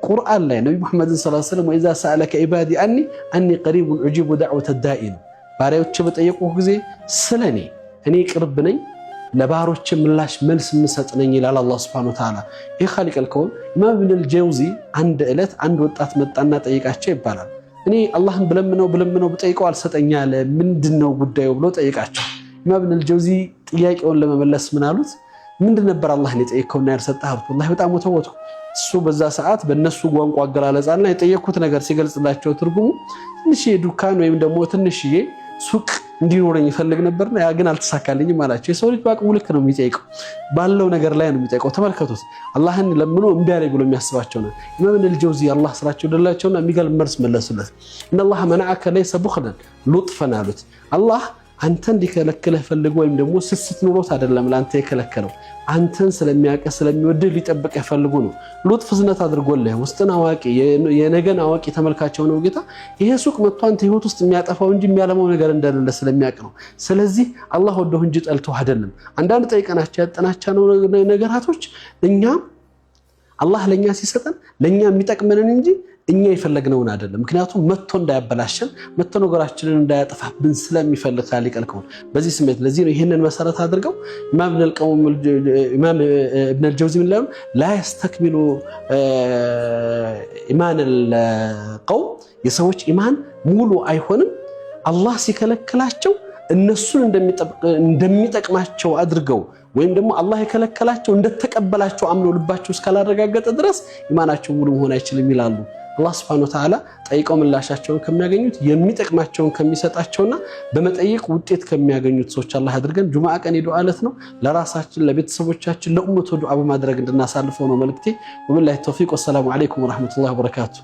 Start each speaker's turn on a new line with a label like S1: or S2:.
S1: ቁርአን ላይ ነብዩ መሐመድ ሰለላሁ ዐለይሂ ወሰለም ወኢዛ ሰአለከ ኢባዲ አኒ ቀሪቡን ኡጂቡ ዳዕወተ ዳኢ ነው። ባሪያዎቼ በጠየቁህ ጊዜ ስለኔ እኔ ቅርብ ነኝ ለባሮች ምላሽ መልስ ምሰጥ ነኝ ይላል አላህ Subhanahu Wa Ta'ala። ይህ ኻሊቅ አልከውን ኢማም ኢብኑል ጀውዚ አንድ ዕለት አንድ ወጣት መጣና ጠይቃቸው ይባላል። እኔ አላህን ብለምነው ብጠይቀው አልሰጠኝ አለ፣ ምንድነው ጉዳዩ ብሎ ጠይቃቸው። ኢማም ኢብኑል ጀውዚ ጥያቄውን ለመመለስ ምን አሉት? ምንድን ነበር አላህን የጠየቀውና ያልሰጠህ? ወላሂ በጣም ወተወቱ። እሱ በዛ ሰዓት በእነሱ ቋንቋ አገላለጻና የጠየቁት ነገር ሲገልጽላቸው ትርጉሙ ትንሽዬ ዱካን ወይም ደግሞ ትንሽዬ ሱቅ እንዲኖረኝ ይፈልግ ነበርና ያ ግን አልተሳካልኝም አላቸው። የሰው ልጅ በአቅሙ ልክ ነው የሚጠይቀው፣ ባለው ነገር ላይ ነው የሚጠይቀው። ተመልከቱት፣ አላህን ለምኖ እምቢ አለኝ ብሎ የሚያስባቸው ነው። ኢማም ኢብኑል ጀውዚ አላህ ስራቸው ደላቸውና የሚገርም መልስ መለሱለት። ኢነላህ መነዐከ ለይሰ ቡኽለን ሉጥፈን አሉት። አላህ አንተ እንዲከለክልህ ፈልጎ ወይም ደግሞ ስስት ኑሮት አይደለም ለአንተ የከለከለው፣ አንተን ስለሚያውቅ ስለሚወድህ ሊጠብቅህ ፈልጎ ነው። ሉጥፍ ዝነት አድርጎልህ ውስጥን አዋቂ የነገን አዋቂ ተመልካቸው ነው ጌታ። ይሄ ሱቅ መጥቶ አንተ ህይወት ውስጥ የሚያጠፋው እንጂ የሚያለመው ነገር እንደሌለ ስለሚያውቅ ነው። ስለዚህ አላህ ወደው እንጂ ጠልቶህ አይደለም። አንዳንድ ጠይቀናቸው ያጠናቻነው ነገራቶች እኛ አላህ ለኛ ሲሰጠን ለኛ የሚጠቅመንን እንጂ እኛ የፈለግነውን አይደለም። ምክንያቱም መጥቶ እንዳያበላሽን መጥቶ ነገራችንን እንዳያጠፋብን ስለሚፈልግ ኻሊቅ አልከውን በዚህ ስሜት። ለዚህ ነው ይሄንን መሰረት አድርገው ኢማም ኢብኑል ጀውዚ ምን ይላሉ? ላ يستكمل ኢማን القوم የሰዎች ኢማን ሙሉ አይሆንም አላህ ሲከለክላቸው እነሱን እንደሚጠቅማቸው አድርገው ወይም ደግሞ አላህ የከለከላቸው እንደተቀበላቸው አምነው ልባቸው እስካላረጋገጠ ድረስ ኢማናቸው ሙሉ መሆን አይችልም ይላሉ። አላህ Subhanahu Wa Ta'ala ጠይቀው ምላሻቸውን ከሚያገኙት የሚጠቅማቸውን ከሚሰጣቸውና በመጠየቅ ውጤት ከሚያገኙት ሰዎች አላህ አድርገን። ጁማዓ ቀን ዱዓ ዕለት ነው። ለራሳችን ለቤተሰቦቻችን ለኡመቱ ዱዓ በማድረግ እንድናሳልፈው ነው መልእክቴ። ወቢላሂ ተውፊቅ። ወሰላሙ አለይኩም ወራህመቱላሂ ወበረካቱ።